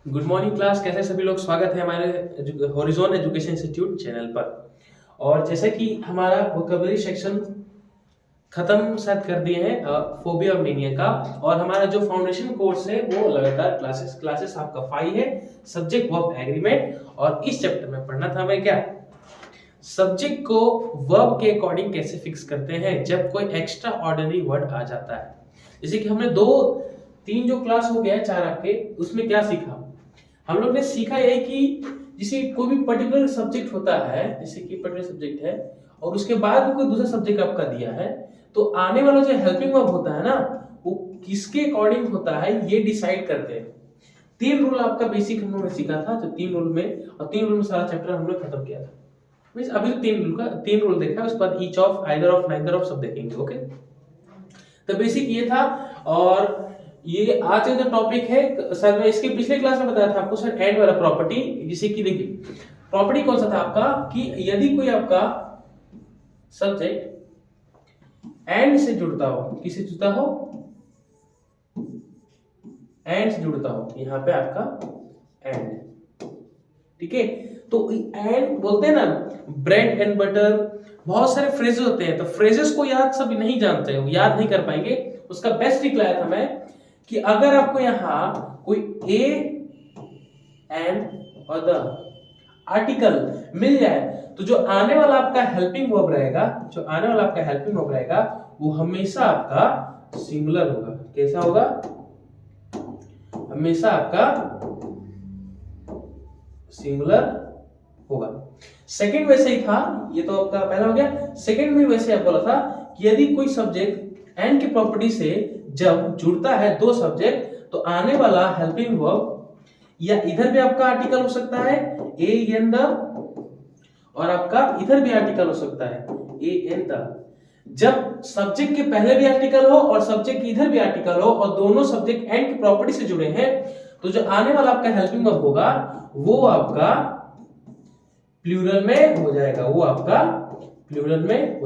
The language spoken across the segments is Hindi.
Good morning class. कैसे सभी लोग? स्वागत है हमारे हॉरिजॉन एजुकेशन इंस्टीट्यूट चैनल पर। और जैसे कि हमारा वोकैबुलरी सेक्शन खत्म शायद कर दिए हैं फोबिया और मेनिया का, और हमारा जो फाउंडेशन कोर्स है वो लगातार क्लासेस आपका 5 है, सब्जेक्ट वर्ब एग्रीमेंट। और इस चैप्टर में पढ़ना था हमें क्या, सब्जेक्ट को वर्ब के अकॉर्डिंग कैसे फिक्स करते हैं जब कोई एक्स्ट्रा ऑर्डिनरी वर्ड आ जाता है। जैसे कि हमने तीन जो क्लास हो गया चार आपके, उसमें क्या सीखा हम लोग ने? सीखा यही कि जैसे कोई भी पर्टिकुलर सब्जेक्ट होता है, जैसे कि पर्टिकुलर सब्जेक्ट है और उसके बाद भी कोई दूसरा सब्जेक्ट आपका दिया है, तो आने वाला जो हेल्पिंग वर्ब होता है ना, वो किसके अकॉर्डिंग होता है ये डिसाइड करते हैं। 3 रूल आपका बेसिक हम लोगों ने सीखा था, तो 3 रूल में, और 3 रूल में सारा चैप्टर हम लोग खत्म किया था। मींस अभी तो 3 रूल देखा है, उसके बाद each of, either of, neither of सब देखेंगे। ओके, तो बेसिक ये था। और ये आज का जो टॉपिक है, सर मैं इसके पिछले क्लास में बताया था आपको सर, एंड वाला प्रॉपर्टी। जिसे कि देखिए प्रॉपर्टी कौन सा था आपका, कि यदि कोई आपका सब्जेक्ट एंड से जुड़ता हो, किससे जुड़ता हो, एंड से जुड़ता हो, यहां पे आपका एंड, ठीक है। तो एंड बोलते हैं ना, ब्रेड एंड बटर, बहुत सारे फ्रेजेस होते हैं, तो फ्रेजेस को याद सब नहीं जानते हो, याद नहीं कर पाएंगे। उसका बेस्ट ट्रिक लाया था मैं, कि अगर आपको यहां कोई ए एंड और द आर्टिकल मिल जाए, तो जो आने वाला आपका हेल्पिंग वर्ब रहेगा, वो हमेशा आपका सिंगुलर होगा। कैसा होगा? हमेशा आपका सिंगुलर होगा। सेकंड वैसे ही था, ये तो आपका पहला हो गया। सेकंड में वैसे आप बोला था कि यदि कोई सब्जेक्ट एंड की प्रॉपर्टी से जब जुड़ता है दो सब्जेक्ट, तो आने वाला हेल्पिंग वर्ब, या इधर भी आपका आर्टिकल हो सकता है ए एंड द, और आपका इधर भी आर्टिकल हो सकता है ए एंड द। जब सब्जेक्ट के पहले भी आर्टिकल हो और सब्जेक्ट के इधर भी आर्टिकल हो, और दोनों सब्जेक्ट एंड की प्रॉपर्टी से जुड़े हैं, तो जो आने वाला आपका हेल्पिंग वर्ब होगा वो आपका प्लूरल में हो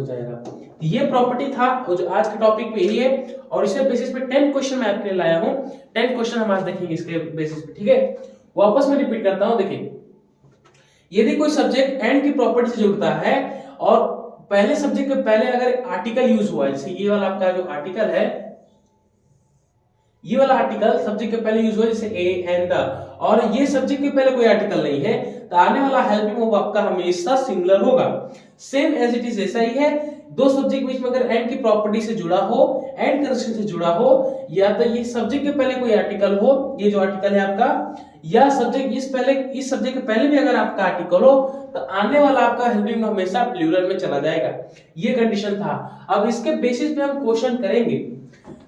जाएगा, ये प्रॉपर्टी था, और जो आज के टॉपिक पे यही है। और इसी बेसिस पे 10 क्वेश्चन मैं आपके लिए लाया हूं। 10 क्वेश्चन हम आज देखेंगे इसके बेसिस पे, ठीक है। वापस मैं रिपीट करता हूं, देखिए यदि कोई सब्जेक्ट एंड की प्रॉपर्टी से जुड़ता है और पहले सब्जेक्ट के पहले अगर आर्टिकल यूज हुआ है, जैसे ये वाला आपका जो आर्टिकल है, ये वाला आर्टिकल सब्जेक्ट के पहले यूज हुआ, जैसे ए एंड द, और ये सब्जेक्ट के पहले कोई आर्टिकल नहीं है, तो आने वाला हेल्पिंग वर्ब आपका हमेशा सिंगुलर होगा। सेम एज इट इज ऐसा ही है, दो सब्जेक्ट बीच में अगर एंड की प्रॉपर्टी से जुड़ा हो, एंड कंडीशन से जुड़ा हो, या तो ये सब्जेक्ट के पहले कोई आर्टिकल हो, ये जो आर्टिकल है आपका, या सब्जेक्ट इस सब्जेक्ट के पहले भी अगर आपका आर्टिकल हो, तो आने वाला आपका हेल्पिंग हमेशा प्लूरल में चला जाएगा। ये कंडीशन था। अब इसके बेसिस पे हम क्वेश्चन करेंगे।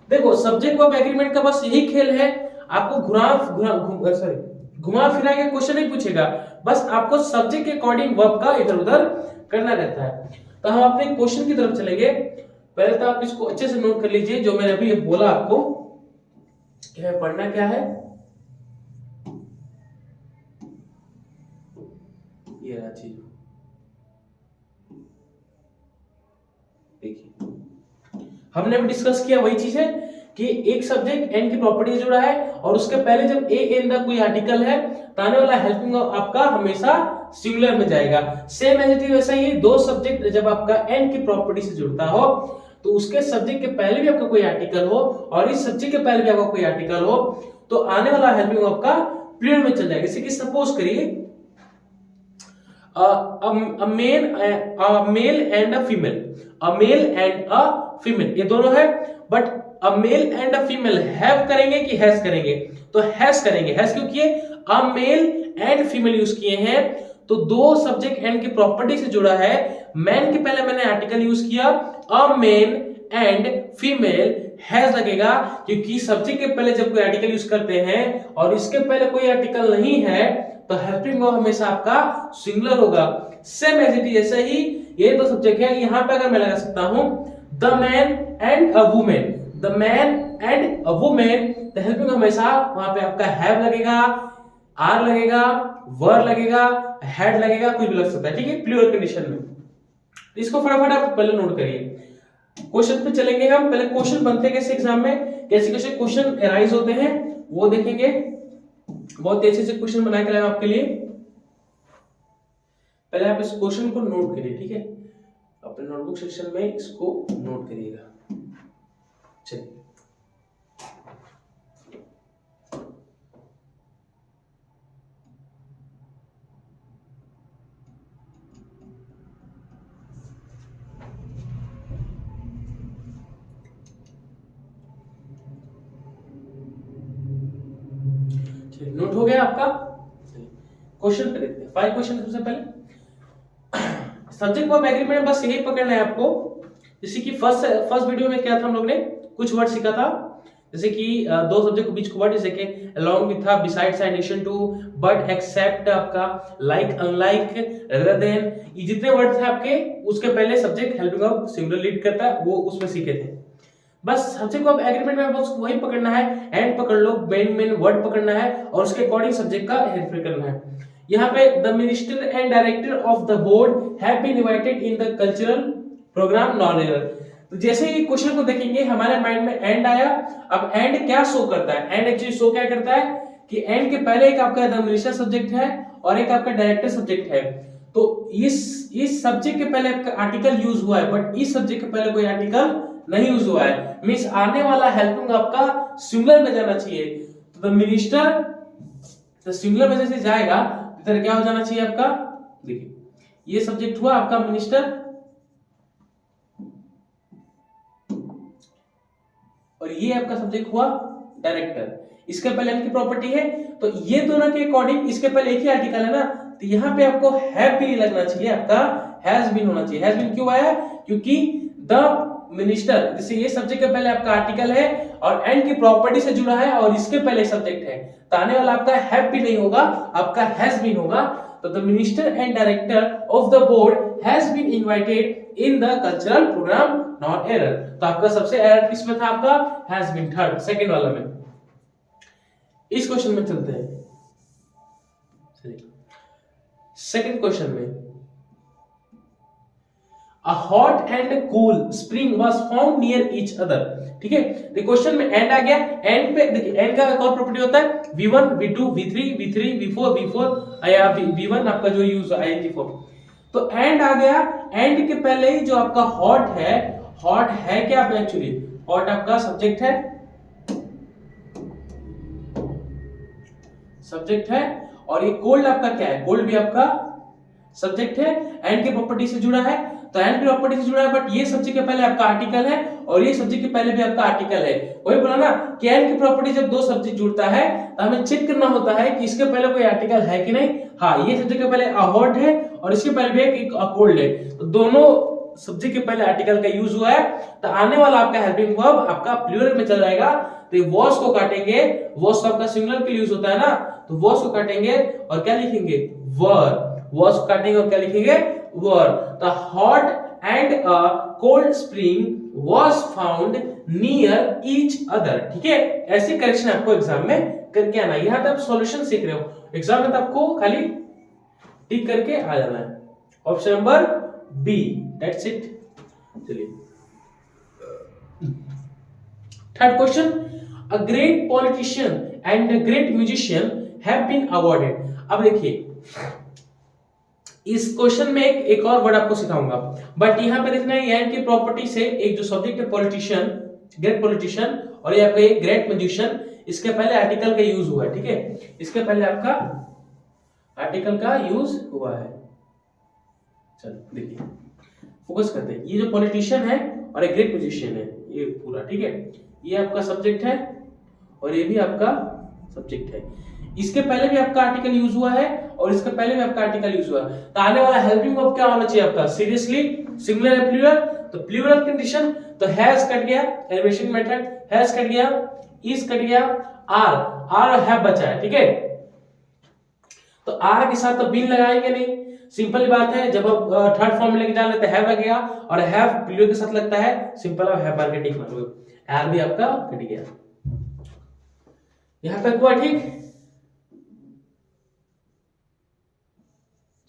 देखो सब्जेक्ट वर्ब एग्रीमेंट का बस यही खेल है, आपको घुमा फिरा के क्वेश्चन नहीं पूछेगा, बस आपको सब्जेक्ट के अकॉर्डिंग वर्ब का इधर उधर करना रहता है। तो हम अपने क्वेश्चन की तरफ चलेंगे। पहले तो आप इसको अच्छे से नोट कर लीजिए, जो मैंने अभी बोला आपको, क्या है पढ़ना, क्या है ये रहा चीज। देखिए हमने भी डिस्कस किया वही चीज है कि एक सब्जेक्ट एंड की प्रॉपर्टी से जुड़ा है, और उसके पहले जब ए एंड द कोई आर्टिकल है, तो आने वाला हेल्पिंग आपका हमेशा सिंगुलर में जाएगा। सेम एज इट इज वैसा ही, दो सब्जेक्ट जब आपका एंड की प्रॉपर्टी से जुड़ता हो, तो उसके सब्जेक्ट के पहले भी आपका कोई आर्टिकल हो और इस सब्जेक्ट के पहले भी आपका कोई आर्टिकल हो, तो आने वाला हेल्पिंग आपका प्लूरल में चल जाएगा। जैसे कि सपोज करिए a male and a female, ये दोनों है, but a male and a female have करेंगे कि हैज करेंगे, तो हैज करेंगे। हैज क्यों किए? अ मेल एंड फीमेल यूज किए हैं, तो दो सब्जेक्ट एंड की प्रॉपर्टी से जुड़ा है। मैन के पहले मैंने आर्टिकल यूज किया, अ मेन एंड फीमेल हैज लगेगा, क्योंकि सब्जेक्ट के पहले जब कोई आर्टिकल यूज करते हैं और इसके पहले कोई आर्टिकल नहीं है, तो हेल्पिंग वर्ब हमेशा आपका सिंगुलर होगा। सेम एज इट इज ऐसा ही, ये तो सब्जेक्ट है, यहां पे अगर मैं लगा सकता हूं the man and a women, the man and a women, तो हेल्पिंग हमेशा वहां पे आपका हैव लगेगा, आर लगेगा, वर लगेगा, हैड लगेगा, कुछ भी लग सकता है, ठीक है, प्लूरल कंडीशन में। तो इसको फटाफट आप पहले नोट करिए। क्वेश्चन पे चलेंगे हम। पहले क्वेश्चन बनते हैं कैसे एग्जाम में, कैसे कैसे क्वेश्चन अराइज होते हैं वो देखेंगे। बहुत ही अच्छे से क्वेश्चन बना के लाए आपके लिए। पहले आप इस क्वेश्चन को नोट करिए, ठीक है, अपने नोटबुक सेक्शन में इसको नोट करिएगा। चलिए, नोट हो गया आपका। क्वेश्चन पे देखते हैं। 5 क्वेश्चन सबसे पहले सब्जेक्ट वर्ब एग्रीमेंट में बस यही पकड़ना है आपको। जैसे कि फर्स्ट वीडियो में क्या था, हम लोग ने कुछ वर्ड सीखा था, जैसे कि दो सब्जेक्ट के बीच का वर्ड, जैसे कि along with था, besides, in addition to, but, except, आपका like, unlike, rather than, ये जितने वर्ड थे आपके, उसके पहले subject helping verb singular lead करता है, वो उसमें सीखे थे। बस सब्जेक्ट वर्ब एग्रीमेंट में बस वही पकड़ना है, एंड पकड़ लो, मेन वर्ड पकड़ना है और उसके अकॉर्डिंग सब्जेक्ट का हेरफेर करना है। यहाँ पे the minister and director of the board have been invited in the cultural programme non error. तो जैसे ही क्वेश्चन को देखेंगे हमारे माइंड में एंड आया। अब एंड क्या शो करता है? एंड एक्चुअली शो क्या करता है कि एंड के पहले एक आपका द मिनिस्टर सब्जेक्ट है और एक आपका डायरेक्टर सब्जेक्ट है। तो इस सब्जेक्ट के पहले आपका आर्टिकल यूज हुआ है, बट इस सब्जेक्ट के पहले कोई आर्टिकल नहीं यूज हुआ है। मींस आने वाला हेल्पिंग आपका सिंगुलर में जाना चाहिए। तो द मिनिस्टर तो सिंगुलर में जैसे जाएगा इधर क्या हो जाना चाहिए आपका, देखिए ये सब्जेक्ट हुआ आपका मिनिस्टर और ये आपका सब्जेक्ट हुआ डायरेक्टर। इसके पहले इनकी प्रॉपर्टी है, तो ये दोनों के अकॉर्डिंग इसके पहले एक ही आर्टिकल है ना, तो यहाँ पे आपको हैव बीन लगना चाहिए, आपका हैज बीन होना चाहिए। हैज बीन क्यों आया? क्योंकि द मिनिस्टर, जैसे ये सब्जेक्ट के पहले आपका आर्टिकल है और एंड की प्रॉपर्टी से जुड़ा है और इसके पहले सब्जेक्ट है, तो आने वाला आपका हैव भी नहीं होगा, आपका हैज बीन होगा। तो the minister and director of the board has been invited in the cultural programme not error. तो आपका सबसे एरर किसमें था? आपका हैज बीन, थर्ड सेकंड वाला में। इस क्वेश्चन में चलते हैं। सेकंड क्वेश्चन में A hot and cool spring was found near each other। ठीक है, देखिए क्वेश्चन में एंड आ गया। एंड पे देखिए एंड का एक और प्रॉपर्टी होता है v1 v2 v3 v3 v4 v4 या v1 आपका जो यूज ing फॉर्म। तो एंड आ गया, एंड के पहले ही जो आपका हॉट है क्या आपका एक्चुअली हॉट आपका सब्जेक्ट है और ये कोल्ड आपका क्या है? कोल्ड भी आपका सब्जेक्ट है, एंड की प्रॉपर्टी से जुड़ा है। तो एंड की प्रॉपर्टी से जुड़ा है, बट ये सब्जेक्ट के पहले आपका आर्टिकल है और ये सब्जेक्ट के पहले भी आपका आर्टिकल है। वही बोला ना कि एंड की प्रॉपर्टी जब दो सब्जेक्ट जुड़ता है तो हमें चेक करना होता है कि इसके पहले कोई आर्टिकल है कि नहीं। हाँ, ये सब्जेक्ट के पहले हॉट है और इसके पहले भी एक कोल्ड है, तो दोनों सब्जेक्ट के पहले आर्टिकल का यूज हुआ है। तो आने वाला आपका हेल्पिंग वर्ब आपका प्लूरल में चल जाएगा। तो ये वॉस को काटेंगे, वॉस आपका सिंगुलर के लिए यूज होता है ना, तो वॉस को काटेंगे और क्या लिखेंगे? वर। वॉस को काटेंगे और क्या लिखेंगे? वर। The hot and a cold spring was found near each other. ठीक है, ऐसी करेक्शन आपको एग्जाम में करके आना है। यहां तक आप सॉल्यूशन सीख रहे हो, एग्जाम में तो आपको खाली टिक करके आ जाना है। Option number B, that's it. चलिए third question, a great politician and a great musician have been awarded. अब देखिए इस क्वेश्चन में एक और वर्ड आपको सिखाऊंगा, बट यहां पे देखना है एंड की प्रॉपर्टी से एक जो सब्जेक्ट है पॉलिटिशियन, ग्रेट पॉलिटिशियन, और ये आपका एक ग्रेट म्यूजिशियन, इसके पहले आर्टिकल का यूज हुआ है। ठीक है, इसके पहले आपका आर्टिकल का यूज हुआ है। चलो देखिए फोकस करते हैं। ये जो पॉलिटिशियन है और एक ग्रेट म्यूजिशियन है, ये पूरा ठीक है, ये आपका सब्जेक्ट है और ये भी आपका सब्जेक्ट है। इसके पहले भी आपका आर्टिकल यूज हुआ है और इसके पहले भी आपका आर्टिकल यूज हुआ है। तो आने वाला हेल्पिंग वर्ब क्या होना चाहिए आपका? सीरियसली सिंगुलर या प्लूरल? तो प्लूरल कंडीशन, तो हैज कट गया, एलिवेशन मेथड, हैज कट गया, इज कट गया, आर और हैव बचा है। ठीक है, तो आर के साथ तो बीन लगाएंगे नहीं, सिंपल बात है। जब आप थर्ड फॉर्म में लेके जाना तो हैव लगेगा और हैव प्लूरल के साथ लगता है, सिंपल आप हैव मार के टिक मारोगे, आर भी आपका कट गया। यहां तक हुआ ठीक।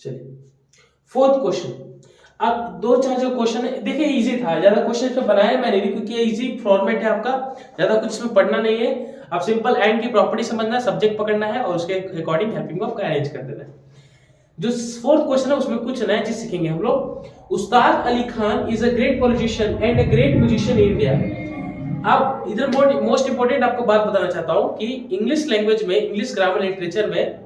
चलिए फोर्थ क्वेश्चन, अब दो चार जो क्वेश्चन है देखिए इजी था, ज्यादा क्वेश्चन इसमें बनाया मैंने भी क्योंकि इजी फॉर्मेट है आपका, ज्यादा कुछ इसमें पढ़ना नहीं है। अब सिंपल एंड की प्रॉपर्टी समझना है, सब्जेक्ट पकड़ना है और उसके अकॉर्डिंग हेल्पिंग को आपका अरेंज कर देना है। जो फोर्थ क्वेश्चन है उसमें कुछ नया चीज सीखेंगे हम लोग। उस्ताद Ali Khan is a great politician and a great musician in India. अब इधर मोस्ट इंपोर्टेंट आपको बात बताना चाहता हूं कि इंग्लिश लैंग्वेज में, इंग्लिश ग्रामर लिटरेचर में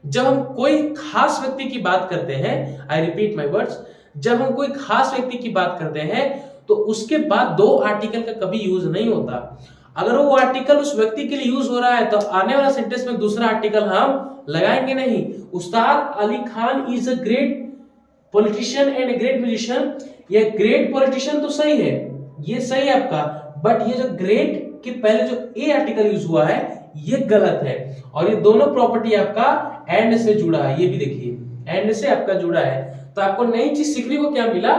जब हम कोई खास व्यक्ति की बात करते हैं, आई रिपीट माय वर्ड्स, जब हम कोई खास व्यक्ति की बात करते हैं तो उसके बाद दो आर्टिकल का कभी यूज नहीं होता। अगर वो आर्टिकल उस व्यक्ति के लिए यूज हो रहा है तो आने वाला सेंटेंस में दूसरा आर्टिकल हम लगाएंगे नहीं। उस्ताद Ali Khan is a great politician and a great musician, ये ग्रेट पॉलिटिशियन तो सही है, ये सही है आपका, बट ये जो ग्रेट के पहले जो ए आर्टिकल यूज हुआ है ये गलत है। और ये दोनों प्रॉपर्टी आपका एंड से जुड़ा है, ये भी देखिए एंड से आपका जुड़ा है। तो आपको नई चीज सीखने को क्या मिला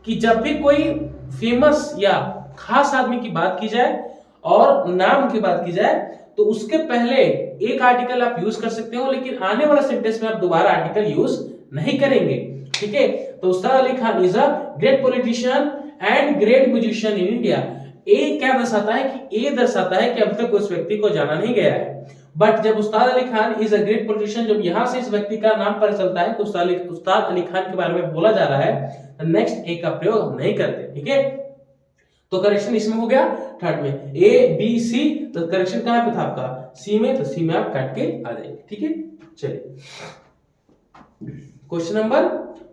कि जब भी कोई फेमस या खास आदमी की बात की जाए और नाम की बात की जाए तो उसके पहले एक आर्टिकल आप यूज कर सकते हो, लेकिन आने वाला सेंटेंस में आप दोबारा आर्टिकल यूज नहीं करेंगे, ठीक है। तो Ustad Ali Khan is a great politician and great musician in India. ए क्या दर्शाता है कि ए दर्शाता है कि अब तक उस व्यक्ति को जाना नहीं गया है, बट जब उस्ताद Ali Khan is a great politician, जब यहां से इस व्यक्ति का नाम पता चलता है कि उस्ताद अली खान के बारे में बोला जा रहा है, नेक्स्ट ए का प्रयोग हम नहीं करते, ठीक है। तो करेक्शन इसमें हो गया थर्ड में, ए बी सी, तो करेक्शन कहां पे था आपका सी में, तो सी में आप काट के आ जाएंगे, ठीक है। चलिए क्वेश्चन नंबर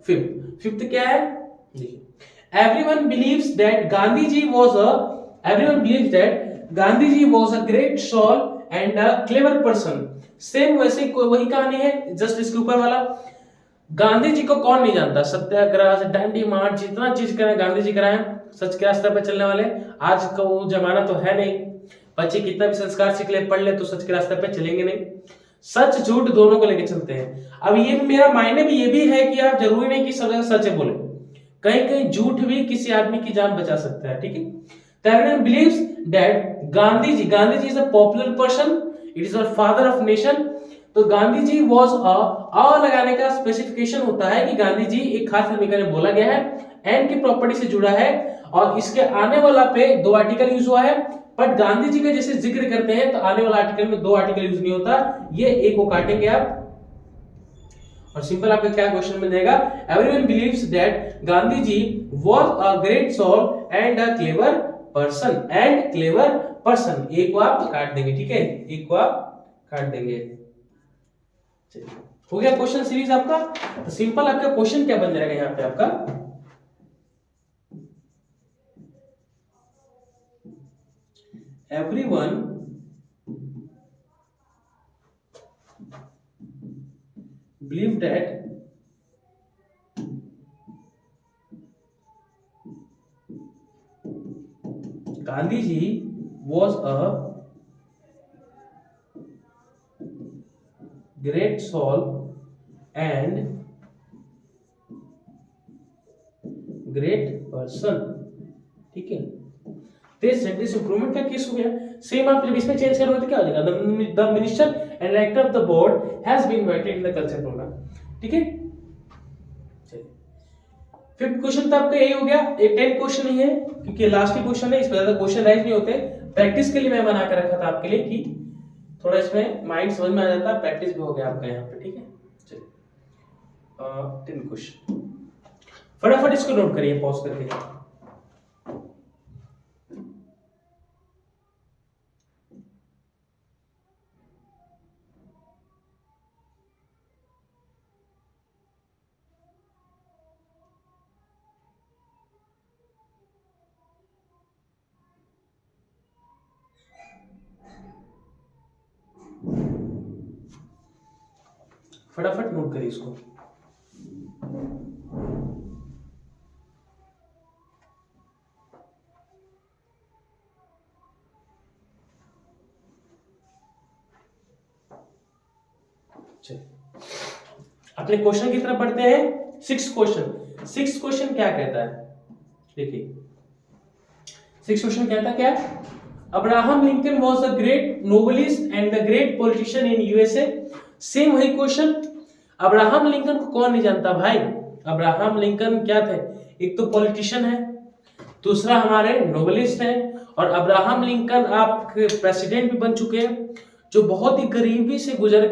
फिफ्थ क्या है, देखिए everyone believes that Gandhiji was a great soul and a clever person। Same वैसे वही कहानी है, जस्ट इसके ऊपर वाला। गांधी जी को कौन नहीं जानता, सत्याग्रह, डांडी मार्च, जितना चीज कराए गांधी जी कराए, सच के रास्ते पे चलने वाले। आज का वो जमाना तो है नहीं, बच्चे कितना भी संस्कार सीख ले पढ़ ले तो सच के रास्ते पे चलेंगे नहीं, सच झूठ दोनों को लेके चलते हैं। अब ये मेरा मायने भी ये भी है कि आप जरूरी नहीं कि सब जगह सच बोले, कहीं कहीं झूठ भी किसी आदमी की जान बचा सकता है, ठीक है। everyone believes that Gandhi ji is a popular person, it is a father of nation. तो गांधी जी वाज अ लगाने का स्पेसिफिकेशन होता है कि गांधी जी एक खास तरीके ने बोला गया है, एंड की प्रॉपर्टी से जुड़ा है, और इसके आने वाला पे दो आर्टिकल यूज हुआ है। बट गांधी जी का जैसे जिक्र करते हैं तो आने वाला आर्टिकल में दो आर्टिकल यूज नहीं होता, ये एक को काटेंगे आप। और सिंपल आपका क्या क्वेश्चन में देगा, everyone believes that Gandhi ji was a great soul and a clever person, एक को आप काट देंगे, ठीक है, एक को आप काट देंगे। चलिए हो गया क्वेश्चन सीरीज आपका। तो सिंपल आपका क्वेश्चन क्या बन जाएगा यहाँ पे आपका, everyone believe that Gandhi ji was a great soul and great person, ठीक है। तो सेंटेंस इंप्रूवमेंट का केस हो गया। सेम आप जब इसमें चेंज करोगे तो क्या हो जाएगा, the minister and director of the board has been invited in the culture programme, ठीक है। चलिए फिफ्थ क्वेश्चन तो आपका यही हो गया, एक 10 क्वेश्चन ही है क्योंकि लास्ट ही क्वेश्चन है, इसमें ज्यादा क्वेश्चन राइज नहीं होते। प्रैक्टिस के लिए मैं बना कर रखा था आपके लिए कि थोड़ा इसमें माइंड समझ में आ जाता, प्रैक्टिस भी हो गया आपका यहाँ पे, ठीक है। चलिए 10 क्वेश्चन फटाफट इसको नोट करिए पॉज करके। फटाफट नोट करिए इसको। अपने क्वेश्चन की तरफ बढ़ते हैं। 6 क्वेश्चन क्या कहता है, देखिए 6 क्वेश्चन कहता क्या है, Abraham Lincoln was the great novelist and the great politician in USA. Same वही क्वेश्चन, अब्राहम लिंकन को कौन नहीं जानता भाई, अब्राहम लिंकन क्या थे? एक तो पॉलिटिशियन है, दूसरा हमारे नोबलिस्ट हैं, और अब्राहम लिंकन आप प्रेसिडेंट भी बन चुके हैं, जो बहुत ही गरीबी से उभर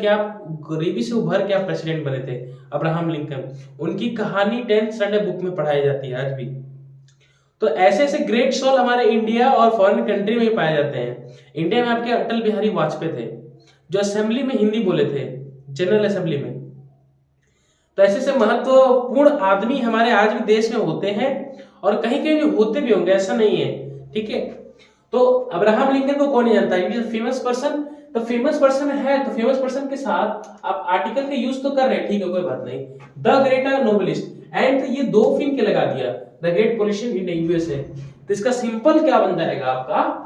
के आप प्रेसिडेंट बने थे अब्राहम लिंकन। उनकी कहानी 10th स्टैंडर्ड बुक में पढ़ाई जाती है आज भी। तो ऐसे ऐसे ग्रेट सोल हमारे इंडिया और फॉरेन कंट्री में पाए जाते हैं। इंडिया में आपके अटल बिहारी वाजपेयी थे, जो असेंबली में हिंदी बोले थे, जनरल असेंबली में। तो ऐसे ऐसे महत्वपूर्ण आदमी हमारे आज भी देश में होते हैं, और कहीं कहीं भी होते भी होंगे, ऐसा नहीं है, ठीक है। तो अब्राहम लिंकन को कौन नहीं जानता है? Famous person. तो फेमस पर्सन है, तो फेमस पर्सन के साथ आप आर्टिकल का यूज तो कर रहे हैं, ठीक है, कोई बात नहीं। द ग्रेटर नोबलिस्ट, एंड ये 2 फिन के लगा दिया, the great politician in USA. तो इसका सिंपल क्या बन जाएगा आपका?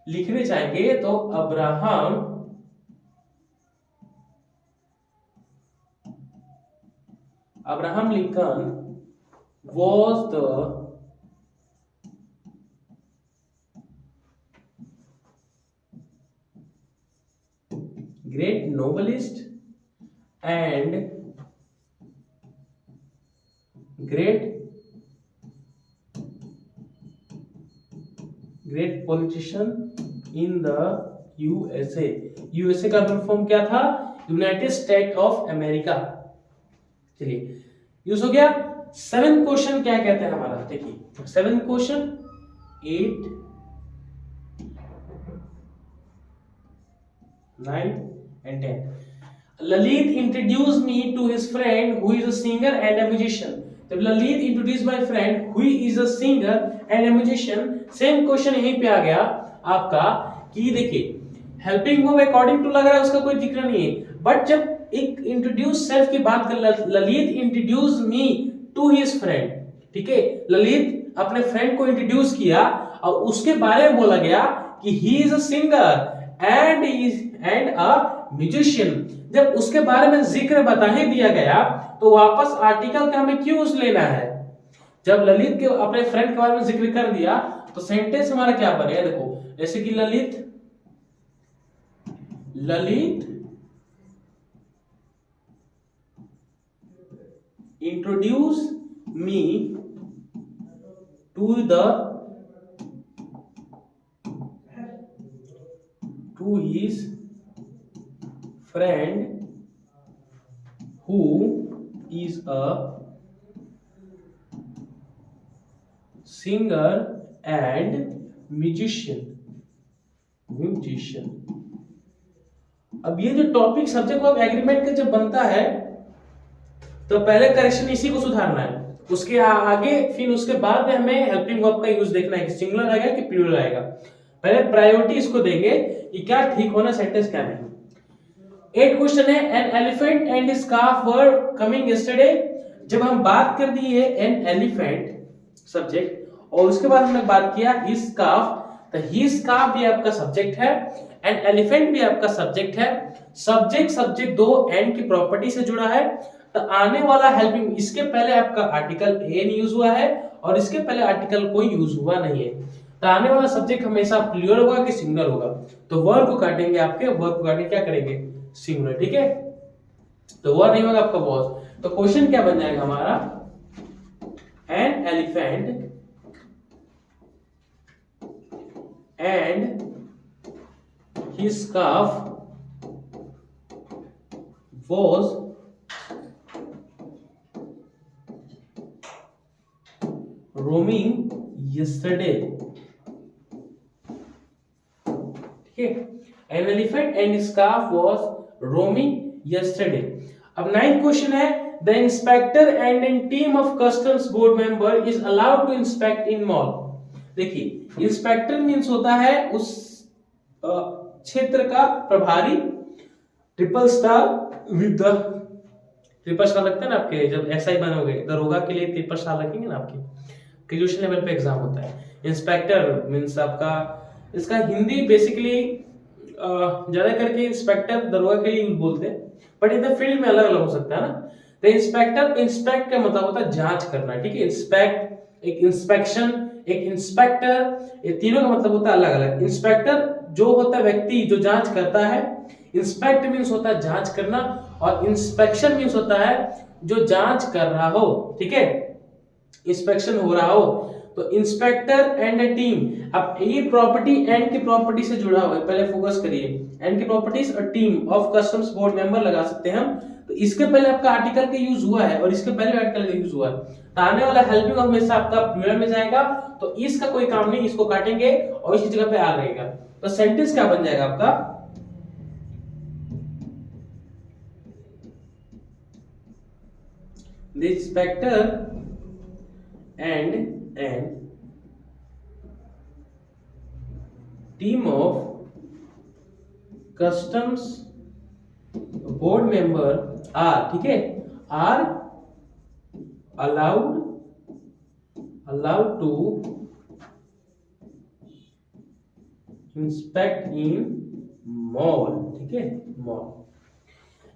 लिखने चाहेंगे तो Abraham Lincoln was the great novelist and great politician in the USA। USA का फुल फॉर्म क्या था? United state of America. चलिए, यूज हो गया। 7th क्वेश्चन क्या कहते हैं हमारा? देखिए 7th question 8, 9 and 10। Lalit introduce me to his friend who is a singer and a musician. जब Lalit introduce my friend who is a singer and a musician, same question यहीं पे आ गया आपका कि देखिए हेल्पिंग वर्ब अकॉर्डिंग टू लग रहा है उसका कोई जिक्र नहीं है, बट जब एक इंट्रोड्यूस सेल्फ की बात कर, Lalit introduce me to his friend, ठीक है, ललित अपने फ्रेंड को इंट्रोड्यूस किया और उसके बारे में बोला गया कि he is a singer and a musician. जब उसके बारे में जिक्र बता ही दिया गया तो वापस आर्टिकल का हमें क्यों लेना है? जब ललित के अपने फ्रेंड के बारे में जिक्र कर दिया तो सेंटेंस हमारा क्या बनेगा? देखो जैसे कि Lalit introduce me to his friend who is a singer and musician. अब ये जो टॉपिक सब्जेक्ट ऑफ एग्रीमेंट का जब बनता है तो पहले करेक्शन इसी को सुधारना है, उसके आगे फिर उसके बाद में हमें हेल्पिंग वर्ब का यूज देखना है कि सिंगुलर आएगा कि प्लूरल आएगा। पहले प्रायोरिटी इसको देंगे कि क्या ठीक होना सेंटेंस क्या नहीं। 8 क्वेश्चन है, an elephant and his calf were coming yesterday. जब हम बात कर दी है एन एलिफेंट सब्जेक्ट और उसके बाद हमने बात किया हिज काफ, तो हिज काफ भी आपका सब्जेक्ट है, एन एलिफेंट भी आपका सब्जेक्ट है। सब्जेक्ट दो एंड की प्रॉपर्टी से जुड़ा है, तो आने वाला हेल्पिंग, इसके पहले आपका आर्टिकल एन यूज हुआ है और इसके पहले आर्टिकल कोई यूज हुआ नहीं है, तो आने वाला सब्जेक्ट हमेशा प्लूरल होगा कि सिंगुलर होगा। तो वर्ब को काटेंगे, आपके वर्ब को काटेंगे, क्या करेंगे? सिंगुलर, ठीक है। तो वर्ब नहीं होगा आपका वॉज। तो क्वेश्चन क्या बन जाएगा हमारा? An elephant and his calf was roaming yesterday, ठीक है। An elephant and his calf was roaming yesterday। अब 9th क्वेश्चन है, the inspector and a team of customs board member is allowed to inspect in mall। देखिए इंस्पेक्टर मींस होता है उस क्षेत्र का प्रभारी, triple star with the triple star लगता है ना आपके, जब एसआई बनोगे दरोगा के लिए ट्रिपल स्टार लगेंगे ना आपके, ग्रेजुएशन लेवल पे एग्जाम होता है। इंस्पेक्टर मींस आपका, इसका हिंदी बेसिकली ज्यादा करके इंस्पेक्टर दरोगा के लिए बोलते हैं, बट इन फील्ड में अलग अलग हो सकता है ना। तो इंस्पेक्टर, इंस्पेक्ट का मतलब होता है जांच करना, ठीक है। इंस्पेक्ट एक इंस्पेक्शन, एक इंस्पेक्टर, ये तीनों का मतलब होता है अलग अलग। इंस्पेक्टर जो होता है व्यक्ति जो जांच करता है, इंस्पेक्ट मींस होता है जांच करना, और इंस्पेक्शन मींस होता है जो जांच कर रहा हो, ठीक है, इंस्पेक्शन हो रहा हो, तो इंस्पेक्टर एंड अ टीम। अब ये प्रॉपर्टी एंड की प्रॉपर्टी से जुड़ा हुआ है, पहले फोकस करिए। एंड की प्रॉपर्टीज और team of customs board member लगा सकते हैं हम। तो इसके पहले आपका आर्टिकल का यूज हुआ है और इसके पहले आर्टिकल का यूज हुआ है, तो आने वाला हेल्पिंग हमेशा आपका प्लूरल में जाएगा, तो इसका कोई काम नहीं, इसको काटेंगे और इसी जगह पे आ रहेगा। तो सेंटेंस क्या बन जाएगा आपका, the inspector and team of customs board member are, ठीक है, are allowed to inspect in mall, ठीक है, mall।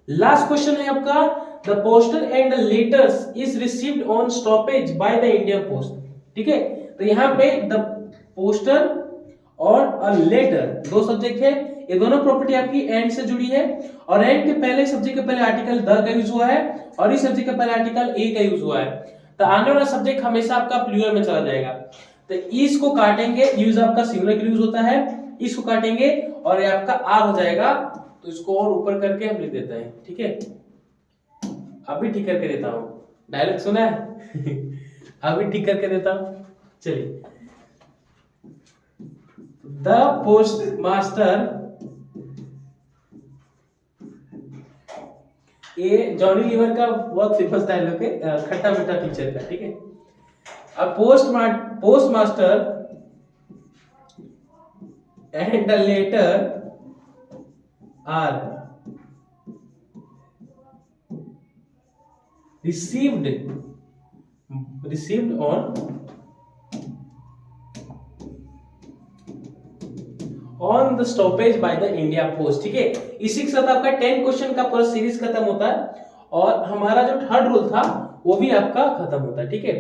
लास्ट क्वेश्चन है आपका, the postal and letters is received on stoppage by the Indian post, ठीक है। तो यहाँ पे द पोस्टर और अ लेटर दो सब्जेक्ट है, ये दोनों प्रॉपर्टी आपकी एंड से जुड़ी है, और एंड के पहले सब्जेक्ट के पहले आर्टिकल द का यूज हुआ है और इस सब्जेक्ट के पहले आर्टिकल ए का यूज हुआ है। तो आने वाला सब्जेक्ट हमेशा आपका प्लूरल में चला जाएगा। तो इसको काटेंगे, यूज आपका सिंगुलर के यूज होता है, इसको काटेंगे और ये आपका आर हो जाएगा। तो इसको और ऊपर करके हम लिख देते हैं, ठीक है। अभी ठीक करके देता हूं, डायलॉग सुना है अभी ठीक करके देता हूं, चलिए। द पोस्ट मास्टर, ये जॉनी लीवर का बहुत फेमस डायलॉग है, खट्टा मीठा पिक्चर का, ठीक है। अब post master and the letter are received on the stoppage by the India Post, ठीक है। इसी के साथ आपका 10 क्वेश्चन का पूरा सीरीज खत्म होता है और हमारा जो थर्ड रूल था वो भी आपका खत्म होता है, ठीक है।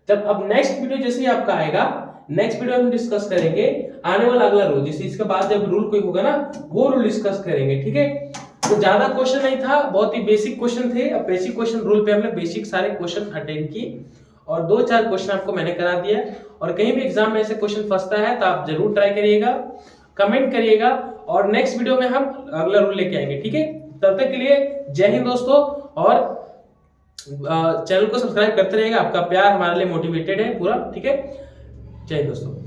जब अब नेक्स्ट वीडियो जैसे ही आपका आएगा, नेक्स्ट वीडियो हम डिस्कस करेंगे आने वाला अगला रूल, जैसे इसके बाद जब रूल कोई होगा ना वो रूल डिस्कस करेंगे, ठीक है। तो ज्यादा क्वेश्चन नहीं था, बहुत ही बेसिक क्वेश्चन थे। अब बेसिक क्वेश्चन रूल पे हमने बेसिक सारे क्वेश्चन अटेंड की और 2-4 क्वेश्चन आपको मैंने करा दिया। और कहीं भी एग्जाम में ऐसे क्वेश्चन फंसता है तो आप जरूर ट्राई करिएगा, कमेंट करिएगा और नेक्स्ट वीडियो में हम अगला रूल लेके आएंगे, ठीक है। तब तक के लिए जय हिंद दोस्तों, और चैनल को सब्सक्राइब करते रहिएगा, आपका प्यार हमारे लिए मोटिवेटेड है पूरा, ठीक है। जय हिंद दोस्तों।